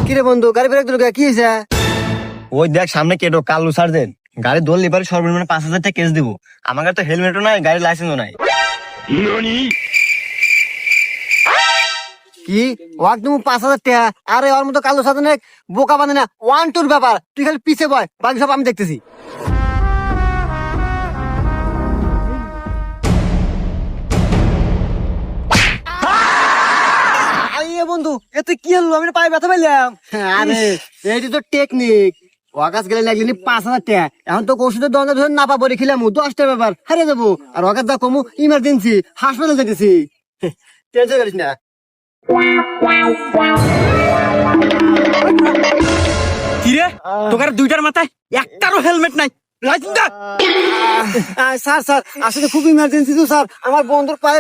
কিরে বন্ধু গাড়ি ব্রেক দিল কি হয়েছে? ওই দেখ সামনে কেটো কালু সার্জেন্ট গাড়ি ধরলে পারে সর্বনিম্ন 5,000 টাকা কেস দিব। আমার কাছে তো হেলমেটও নাই, গাড়ির লাইসেন্সও নাই। কি ওয়াক তুমি 5,000 টাকা? আরে ওর মতো কালো সাথে বোকা বাঁধে না, 1-2 ব্যাপার। তুই খালি পিছে বয়, বাকি সব আমি দেখতেছি। আরে বন্ধু এতে কি হলো? আমি পায়ে ব্যথা পাইলাম। আরে এইটি তো টেকনিক। ওয়াকাস গেলে লাগলি 5,000 টাকা। এখন তো ওষুধের দরজা ধরে না পাবো রেখিলাম 10টা ব্যাপার হারিয়ে যাবো। আর ওয়াকাস দা কমু ইমার্জেন্সি হাসপাতাল যেতেছি। টেনশন করিস না। কিরে তোকার দুইটার মাথায় একটারও হেলমেট নাই, লাইসেন্স দা। স্যার আসলে খুব ইমার্জেন্সি তো স্যার। আমার বন্ধুর পায়ে